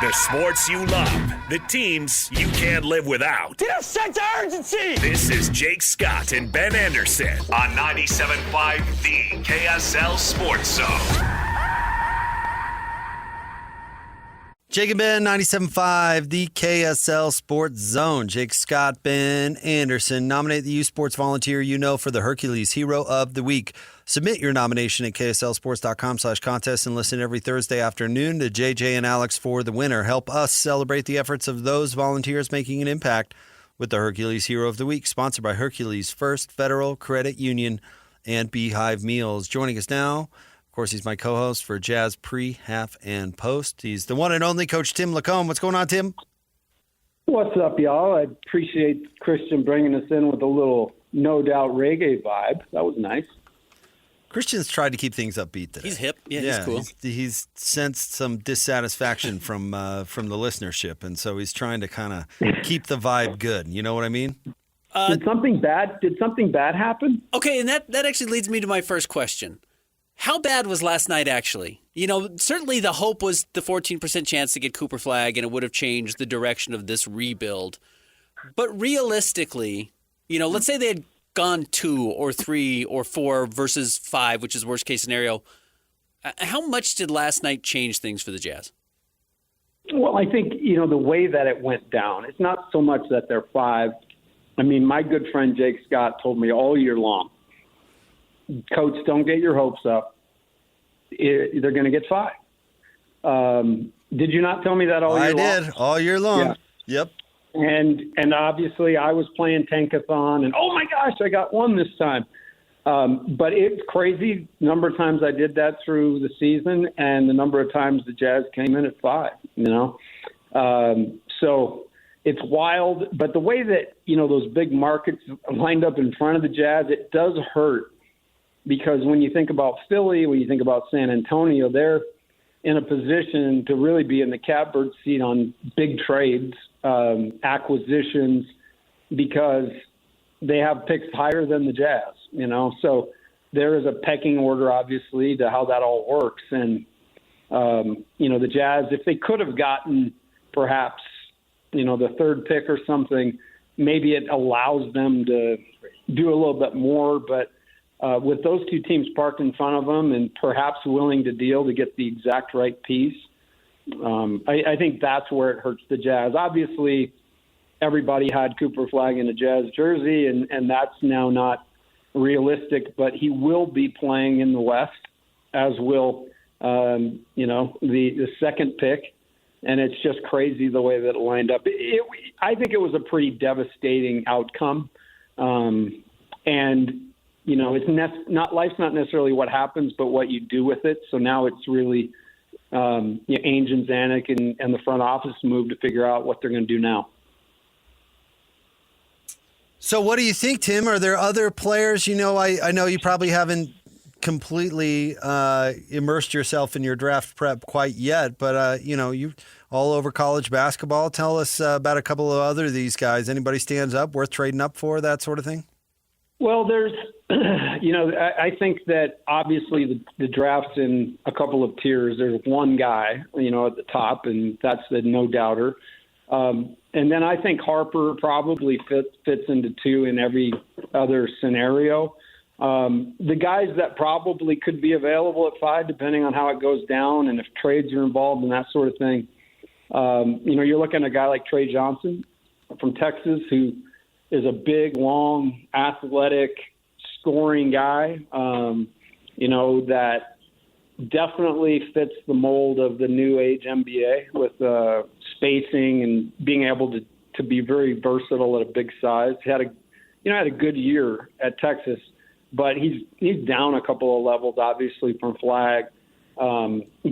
The sports you love, the teams you can't live without. Get a sense of urgency! This is Jake Scott and Ben Anderson on 97.5 The KSL Sports Zone. Jake and Ben, 97.5, the KSL Sports Zone. Jake Scott, Ben Anderson. Nominate the youth sports volunteer you know for the Hercules Hero of the Week. Submit your nomination at kslsports.com/contest and listen every Thursday afternoon to JJ and Alex for the winner. Help us celebrate the efforts of those volunteers making an impact with the Hercules Hero of the Week, sponsored by Hercules First Federal Credit Union and Beehive Meals. Joining us now, of course, he's my co-host for Jazz Pre, Half, and Post. He's the one and only Coach Tim LaComb. What's going on, Tim? What's up, y'all? I appreciate Christian bringing us in with a little no doubt reggae vibe. That was nice. Christian's tried to keep things upbeat today. He's hip. Yeah, he's cool. He's sensed some dissatisfaction from the listenership, and so he's trying to kind of keep the vibe good. You know what I mean? Did something bad happen? Okay, and that actually leads me to my first question. How bad was last night, actually? You know, certainly the hope was the 14% chance to get Cooper Flag, and it would have changed the direction of this rebuild. But realistically, you know, let's say they had gone 2 or 3 or 4 versus 5, which is worst case scenario. How much did last night change things for the Jazz? Well, I think, you know, the way that it went down, it's not so much that they're 5. I mean, my good friend Jake Scott told me all year long, Coach, don't get your hopes up. They're going to get 5. Did you not tell me that all year long? I did, all year long. Yeah. Yep. And obviously I was playing Tankathon, and oh my gosh, I got 1 this time. But it's crazy number of times I did that through the season, and the number of times the Jazz came in at 5. You know, so it's wild. But the way that, you know, those big markets lined up in front of the Jazz, it does hurt, because when you think about Philly, when you think about San Antonio, they're in a position to really be in the catbird seat on big trades, acquisitions, because they have picks higher than the Jazz, you know. So there is a pecking order, obviously, to how that all works. And, you know, the Jazz, if they could have gotten perhaps, you know, the 3rd pick or something, maybe it allows them to do a little bit more. But with those 2 teams parked in front of them and perhaps willing to deal to get the exact right piece, I think that's where it hurts the Jazz. Obviously, everybody had Cooper Flag in a Jazz jersey, and that's now not realistic, but he will be playing in the West, as will, you know, the 2nd pick, and it's just crazy the way that it lined up. I think it was a pretty devastating outcome, and you know, it's not life's not necessarily what happens, but what you do with it. So now it's really you know, Ainge and Zanuck and the front office move to figure out what they're going to do now. So what do you think, Tim? Are there other players? You know, I know you probably haven't completely immersed yourself in your draft prep quite yet, but, you know, you all over college basketball. Tell us about a couple of other of these guys. Anybody stands up, worth trading up for, that sort of thing? Well, there's, you know, I think that obviously the draft's in a couple of tiers. There's one guy, you know, at the top, and that's the no-doubter. And then I think Harper probably fits into 2 in every other scenario. The guys that probably could be available at 5, depending on how it goes down and if trades are involved and that sort of thing. You know, you're looking at a guy like Trey Johnson from Texas, who is a big, long, athletic, scoring guy, you know, that definitely fits the mold of the new age NBA with spacing and being able to be very versatile at a big size. He had a good year at Texas, but he's down a couple of levels, obviously, from Flag.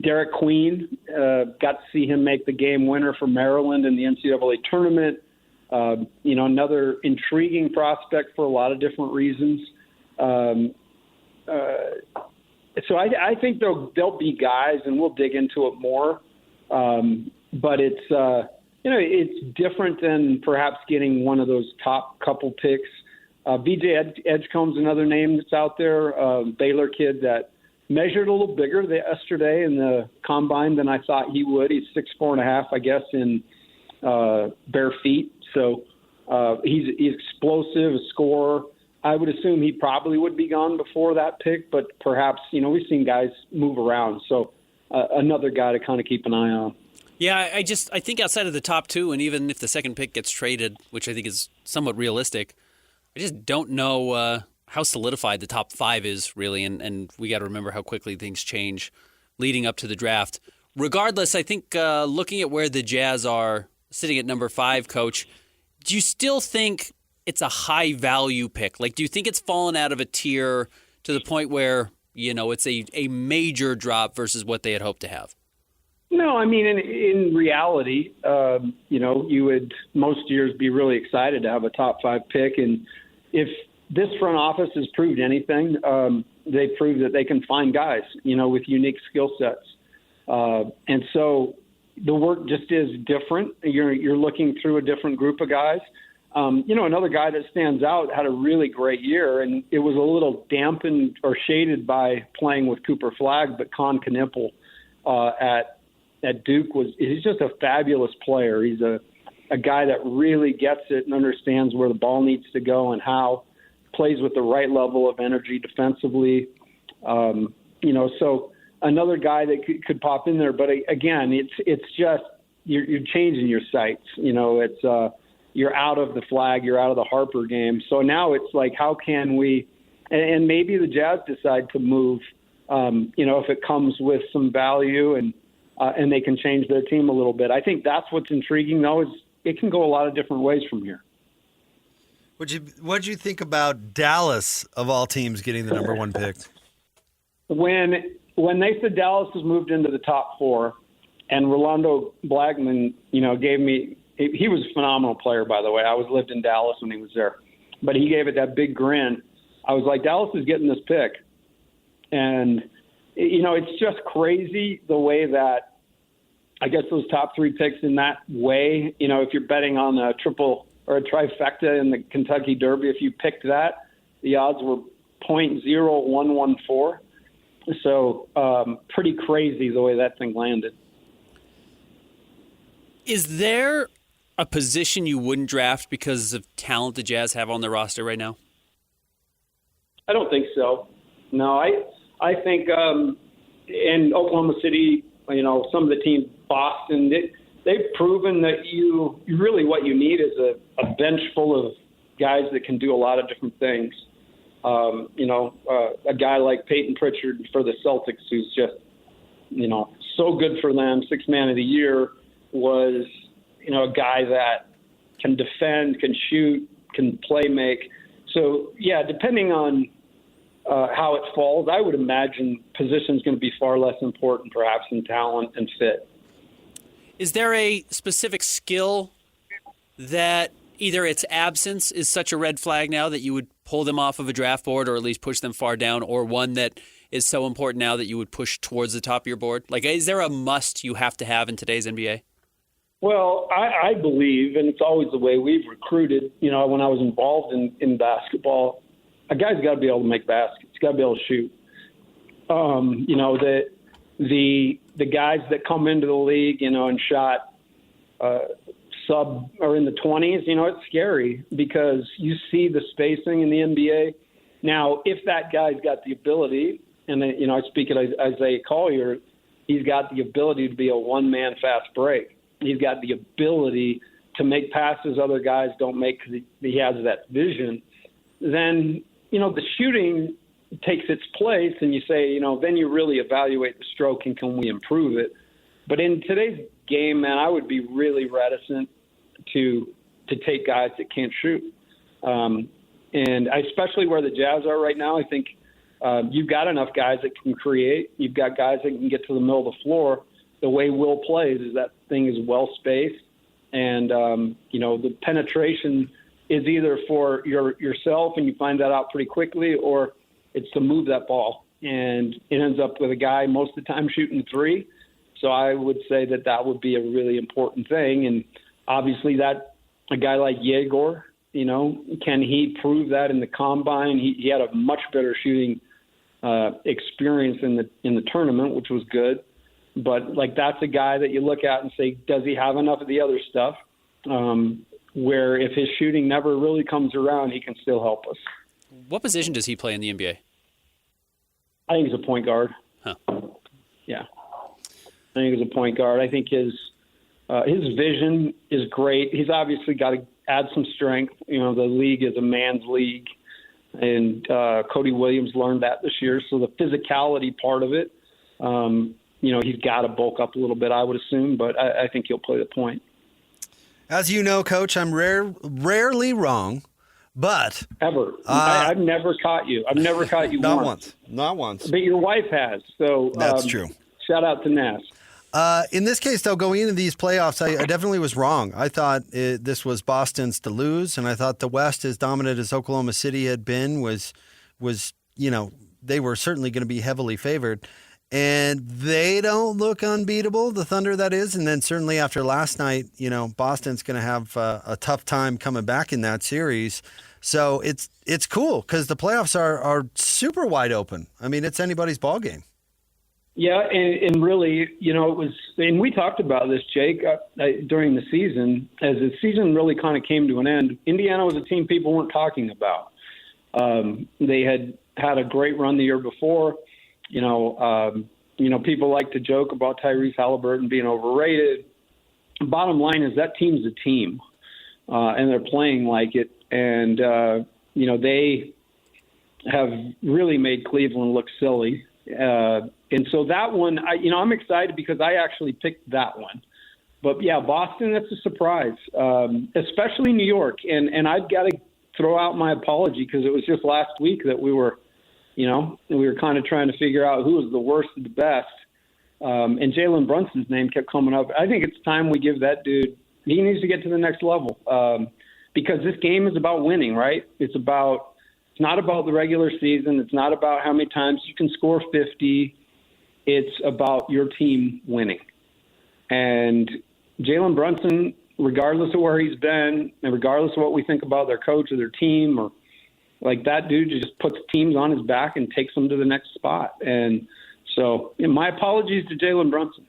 Derek Queen, got to see him make the game winner for Maryland in the NCAA tournament. You know, another intriguing prospect for a lot of different reasons. So I think there'll be guys, and we'll dig into it more. But it's, you know, it's different than perhaps getting one of those top couple picks. BJ Edgecombe's another name that's out there, Baylor kid that measured a little bigger yesterday in the combine than I thought he would. He's 6'4.5", I guess, in bare feet. So he's explosive, a scorer. I would assume he probably would be gone before that pick, but perhaps, we've seen guys move around. So another guy to kind of keep an eye on. Yeah, I think outside of the top two, and even if the second pick gets traded, which I think is somewhat realistic, I just don't know how solidified the top 5 is, really, and we got to remember how quickly things change leading up to the draft. Regardless, I think looking at where the Jazz are sitting at number 5, Coach, do you still think it's a high-value pick? Like, do you think it's fallen out of a tier to the point where, it's a major drop versus what they had hoped to have? No, I mean, in reality, you would most years be really excited to have a top 5 pick. And if this front office has proved anything, they've proved that they can find guys, with unique skill sets. And so the work just is different. You're looking through a different group of guys. Another guy that stands out had a really great year, and it was a little dampened or shaded by playing with Cooper Flagg, but Con Knippel at Duke he's just a fabulous player. He's a guy that really gets it and understands where the ball needs to go and how, plays with the right level of energy defensively. So another guy that could pop in there. But again, it's just you're changing your sights. It's you're out of the Flagg, you're out of the Harper game. So now it's like, how can we? And maybe the Jazz decide to move. If it comes with some value and they can change their team a little bit. I think that's what's intriguing, though, is it can go a lot of different ways from here. What'd you think about Dallas, of all teams, getting the number 1 pick? When they said Dallas has moved into the top 4, and Rolando Blackman, gave me – he was a phenomenal player, by the way. I lived in Dallas when he was there. But he gave it that big grin. I was like, Dallas is getting this pick. And, it's just crazy the way that, I guess, those top 3 picks in that way, if you're betting on a triple or a trifecta in the Kentucky Derby, if you picked that, the odds were 0.0114. So pretty crazy the way that thing landed. Is there a position you wouldn't draft because of talent the Jazz have on their roster right now? I don't think so. No, I think in Oklahoma City, some of the teams, Boston, they've proven that you really what you need is a bench full of guys that can do a lot of different things. A guy like Peyton Pritchard for the Celtics, who's just, so good for them, 6th man of the year, was, a guy that can defend, can shoot, can play make. So, yeah, depending on how it falls, I would imagine position's going to be far less important perhaps than talent and fit. Is there a specific skill that either its absence is such a red flag now that you would pull them off of a draft board or at least push them far down, or one that is so important now that you would push towards the top of your board? Like, is there a must you have to have in today's NBA? Well, I believe, and it's always the way we've recruited, when I was involved in basketball, a guy's got to be able to make baskets. He's got to be able to shoot. The guys that come into the league, and shot sub or in the 20s, it's scary because you see the spacing in the NBA. Now, if that guy's got the ability, and I speak of Isaiah Collier, he's got the ability to be a one-man fast break. He's got the ability to make passes other guys don't make because he has that vision. Then, the shooting takes its place, and you say, then you really evaluate the stroke and can we improve it. But in today's game, man, I would be really reticent to take guys that can't shoot. And especially where the Jazz are right now, I think you've got enough guys that can create. You've got guys that can get to the middle of the floor. The way Will plays is that thing is well-spaced. And, the penetration is either for yourself, and you find that out pretty quickly, or it's to move that ball. And it ends up with a guy most of the time shooting 3. So I would say that would be a really important thing. And obviously that a guy like Yegor, can he prove that in the combine? He had a much better shooting experience in the tournament, which was good. But like that's a guy that you look at and say, does he have enough of the other stuff? Where if his shooting never really comes around, he can still help us. What position does he play in the NBA? I think he's a point guard. Huh. Yeah, I think he's a point guard. I think his vision is great. He's obviously got to add some strength. You know, the league is a man's league, and Cody Williams learned that this year. So the physicality part of it, you know, he's got to bulk up a little bit, I would assume, but I think he'll play the point. As you know, Coach, I'm rarely wrong, but ever. I've never caught you. I've never caught you Not once. But your wife has. So that's true. Shout out to Ness. In this case, though, going into these playoffs, I definitely was wrong. I thought this was Boston's to lose, and I thought the West, as dominant as Oklahoma City had been, was you know, they were certainly going to be heavily favored. And they don't look unbeatable, the Thunder, that is. And then certainly after last night, you know, Boston's going to have a tough time coming back in that series. So it's cool because the playoffs are super wide open. I mean, it's anybody's ball game. Yeah, and really, you know, it was, and we talked about this, Jake, during the season. As the season really kind of came to an end, Indiana was a team people weren't talking about. They had a great run the year before. You know, people like to joke about Tyrese Halliburton being overrated. Bottom line is that team's a team, and they're playing like it. And, you know, they have really made Cleveland look silly. And so that one, I'm excited because I actually picked that one. But, yeah, Boston, that's a surprise, especially New York. And I've got to throw out my apology because it was just last week that we were kind of trying to figure out who was the worst of the best. And Jalen Brunson's name kept coming up. I think it's time we give that dude – he needs to get to the next level because this game is about winning, right? It's not about the regular season. It's not about how many times you can score 50. It's about your team winning. And Jalen Brunson, regardless of where he's been and regardless of what we think about their coach or their team or – like that dude just puts teams on his back and takes them to the next spot. And so my apologies to Jalen Brunson.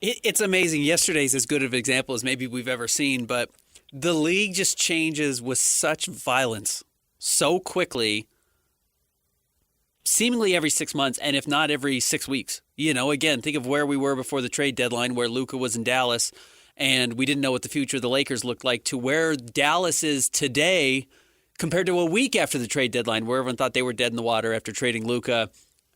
It's amazing. Yesterday's as good of an example as maybe we've ever seen, but the league just changes with such violence so quickly, seemingly every 6 months, and if not every 6 weeks. You know, again, think of where we were before the trade deadline, where Luka was in Dallas, and we didn't know what the future of the Lakers looked like, to where Dallas is today compared to a week after the trade deadline, where everyone thought they were dead in the water after trading Luka.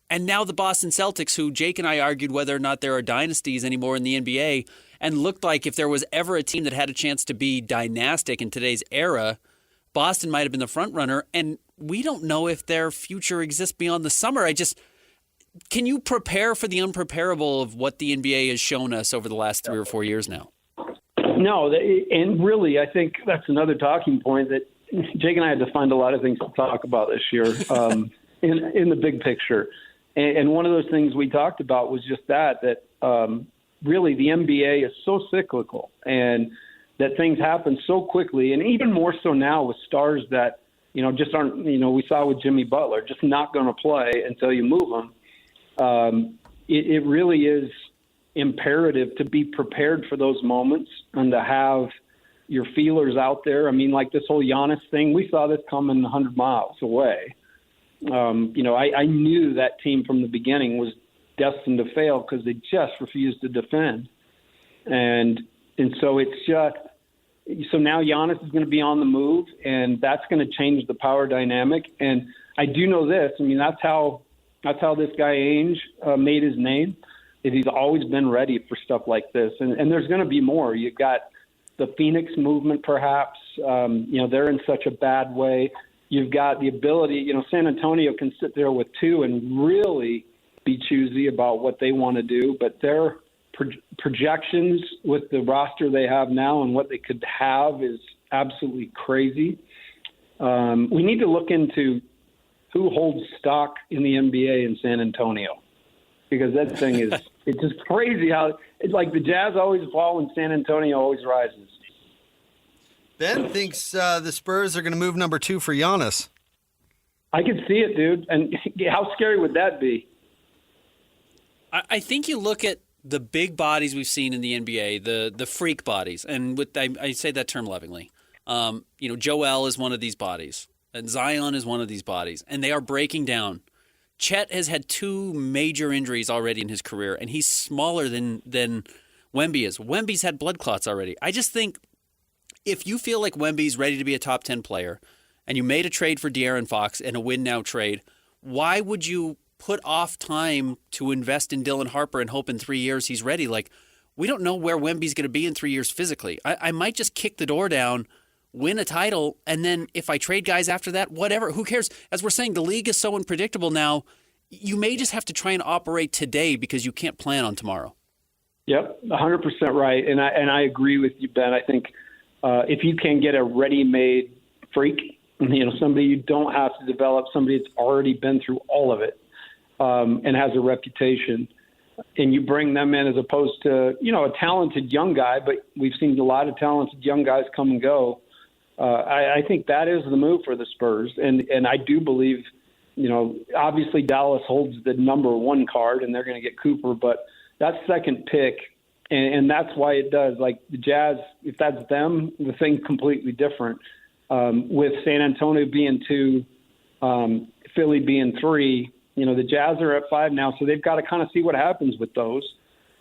And now the Boston Celtics, who Jake and I argued whether or not there are dynasties anymore in the NBA, and looked like if there was ever a team that had a chance to be dynastic in today's era, Boston might have been the front runner. And we don't know if their future exists beyond the summer. Can you prepare for the unpreparable of what the NBA has shown us over the last 3 or 4 years now? No, and really, I think that's another talking point that Jake and I had to find a lot of things to talk about this year in the big picture. And one of those things we talked about was just that really the NBA is so cyclical and that things happen so quickly. And even more so now with stars that, you know, just aren't, you know, we saw with Jimmy Butler, just not going to play until you move them. It really is imperative to be prepared for those moments and to have your feelers out there. I mean, like this whole Giannis thing, we saw this coming 100 miles away. You know, I knew that team from the beginning was destined to fail because they just refused to defend. And so it's just – so now Giannis is going to be on the move, and that's going to change the power dynamic. And I do know this. I mean, that's how this guy Ainge made his name, is he's always been ready for stuff like this. And there's going to be more. You've got – the Phoenix movement, perhaps, you know, they're in such a bad way. You've got the ability, you know, San Antonio can sit there with 2 and really be choosy about what they want to do, but their projections with the roster they have now and what they could have is absolutely crazy. We need to look into who holds stock in the NBA in San Antonio, because that thing is it's just crazy how it's like the Jazz always fall and San Antonio always rises. Ben thinks the Spurs are going to move number 2 for Giannis. I could see it, dude. And how scary would that be? I think you look at the big bodies we've seen in the NBA, the freak bodies, and I say that term lovingly. Joel is one of these bodies, and Zion is one of these bodies, and they are breaking down. Chet has had 2 major injuries already in his career, and he's smaller than Wemby is. Wemby's had blood clots already. I just think if you feel like Wemby's ready to be a top 10 player, and you made a trade for De'Aaron Fox and a win-now trade, why would you put off time to invest in Dylan Harper and hope in 3 years he's ready? Like, we don't know where Wemby's going to be in 3 years physically. I might just kick the door down, win a title, and then if I trade guys after that, whatever, who cares? As we're saying, the league is so unpredictable now, you may just have to try and operate today because you can't plan on tomorrow. Yep, 100% right. And I agree with you, Ben. I think if you can get a ready-made freak, somebody you don't have to develop, somebody that's already been through all of it and has a reputation, and you bring them in as opposed to, a talented young guy, but we've seen a lot of talented young guys come and go. I think that is the move for the Spurs. And I do believe, obviously Dallas holds the number 1 card and they're going to get Cooper, but that second pick, and that's why it does. Like the Jazz, if that's them, the thing's completely different. With San Antonio being 2, Philly being 3, the Jazz are at 5 now, so they've got to kind of see what happens with those.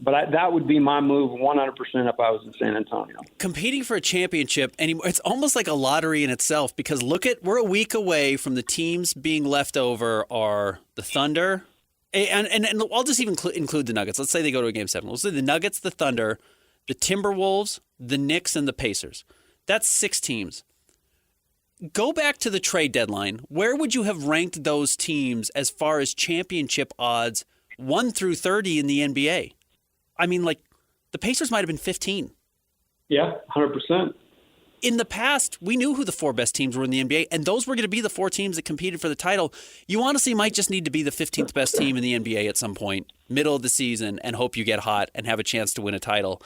But that would be my move 100% if I was in San Antonio. Competing for a championship anymore, it's almost like a lottery in itself because we're a week away from the teams being left over are the Thunder, and I'll just even include the Nuggets. Let's say they go to a Game 7. We'll say the Nuggets, the Thunder, the Timberwolves, the Knicks, and the Pacers. That's 6 teams. Go back to the trade deadline. Where would you have ranked those teams as far as championship odds 1 through 30 in the NBA? I mean, like, the Pacers might have been 15. Yeah, 100%. In the past, we knew who the 4 best teams were in the NBA, and those were going to be the 4 teams that competed for the title. You honestly might just need to be the 15th best team in the NBA at some point, middle of the season, and hope you get hot and have a chance to win a title.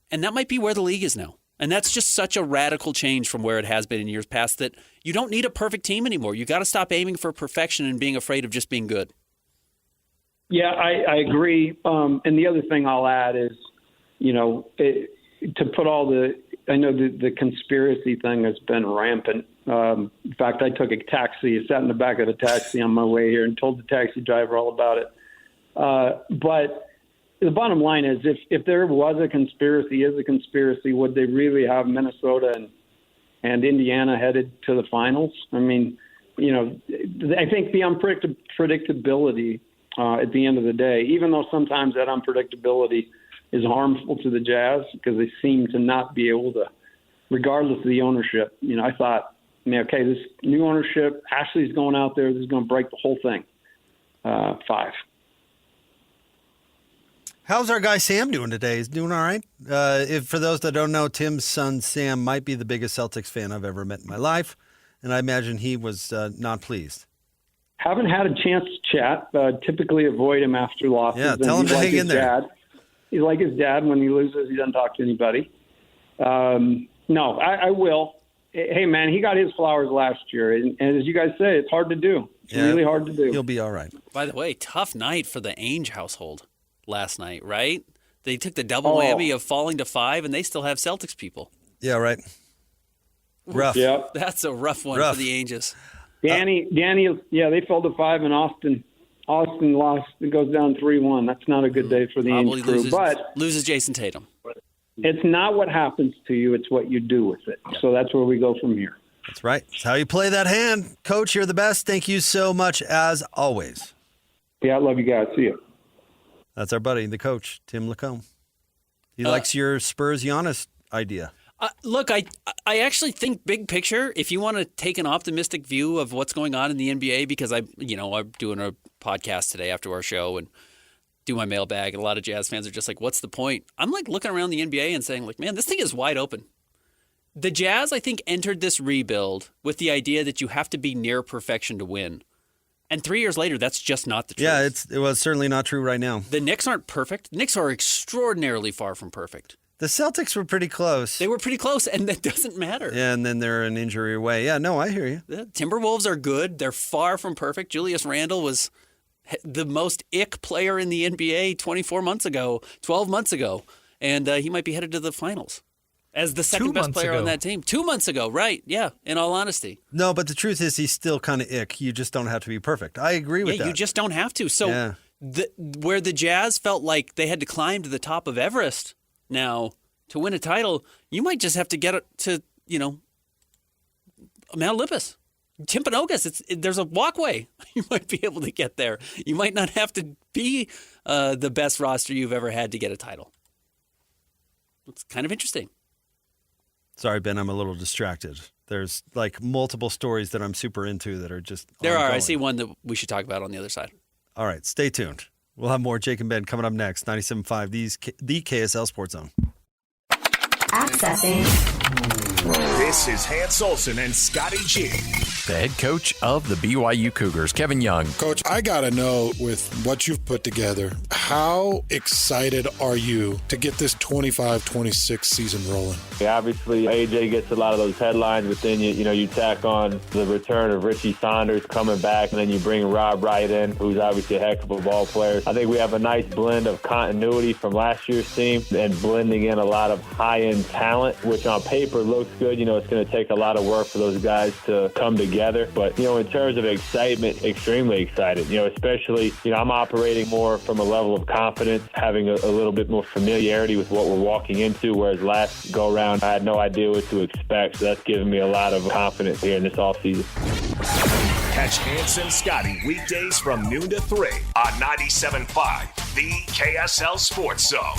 And that might be where the league is now. And that's just such a radical change from where it has been in years past that you don't need a perfect team anymore. You got to stop aiming for perfection and being afraid of just being good. Yeah, I agree. And the other thing I'll add is, to put all I know the conspiracy thing has been rampant. In fact, I took a taxi, sat in the back of the taxi on my way here and told the taxi driver all about it. But the bottom line is if there was a conspiracy, would they really have Minnesota and Indiana headed to the finals? I mean, I think the unpredictability at the end of the day, even though sometimes that unpredictability is harmful to the Jazz because they seem to not be able to, regardless of the ownership. I thought, okay, this new ownership, Ashley's going out there, this is going to break the whole thing. 5. How's our guy Sam doing today? He's doing all right. For those that don't know, Tim's son Sam might be the biggest Celtics fan I've ever met in my life, and I imagine he was not pleased. Haven't had a chance to chat. Typically avoid him after losses. Yeah, tell him to hang in there. He's like his dad. When he loses, he doesn't talk to anybody. No, I will. Hey, man, he got his flowers last year. And as you guys say, it's hard to do. It's really hard to do. He'll be all right. By the way, tough night for the Ainge household last night, right? They took the double whammy of falling to 5, and they still have Celtics people. Yeah, right. Rough. Yeah. That's a rough one for the Ainges. Danny, they fell to 5, and Austin lost. It goes down 3-1. That's not a good day for the Ainge crew. But loses Jason Tatum. It's not what happens to you; it's what you do with it. So that's where we go from here. That's right. It's how you play that hand, Coach. You're the best. Thank you so much, as always. Yeah, I love you guys. See you. That's our buddy, the coach, Tim LaComb. He likes your Spurs Giannis idea. Look, I actually think big picture, if you want to take an optimistic view of what's going on in the NBA, because I'm doing a podcast today after our show and do my mailbag, and a lot of Jazz fans are just like, what's the point? I'm like looking around the NBA and saying, like, man, this thing is wide open. The Jazz, I think, entered this rebuild with the idea that you have to be near perfection to win. And 3 years later, that's just not the truth. Yeah, it was certainly not true right now. The Knicks aren't perfect. The Knicks are extraordinarily far from perfect. The Celtics were pretty close. They were pretty close, and that doesn't matter. Yeah, and then they're an injury away. Yeah, no, I hear you. The Timberwolves are good. They're far from perfect. Julius Randle was the most ick player in the NBA 12 months ago, and he might be headed to the finals as the second best player on that team. 2 months ago, right? Yeah, in all honesty. No, but the truth is he's still kind of ick. You just don't have to be perfect. I agree with that. Yeah, you just don't have to. So where the Jazz felt like they had to climb to the top of Everest now to win a title, you might just have to get it to, Mount Olympus. Timpanogos, there's a walkway. You might be able to get there. You might not have to be the best roster you've ever had to get a title. It's kind of interesting. Sorry, Ben, I'm a little distracted. There's like multiple stories that I'm super into that are just There ongoing. are. I see one that we should talk about on the other side. All right, stay tuned. We'll have more Jake and Ben coming up next. 97.5, the KSL Sports Zone. Accessing. This is Hans Olsen and Scotty G. The head coach of the BYU Cougars, Kevin Young. Coach, I got to know, with what you've put together, how excited are you to get this 25-26 season rolling? Yeah, obviously, AJ gets a lot of those headlines, but then you tack on the return of Richie Saunders coming back, and then you bring Rob Wright in, who's obviously a heck of a ball player. I think we have a nice blend of continuity from last year's team and blending in a lot of high-end talent, which on paper looks good. It's going to take a lot of work for those guys to come together. But, in terms of excitement, extremely excited. Especially, I'm operating more from a level of confidence, having a little bit more familiarity with what we're walking into, whereas last go-around, I had no idea what to expect. So that's given me a lot of confidence here in this offseason. Catch Hans and Scotty weekdays from noon to 3 on 97.5, the KSL Sports Zone.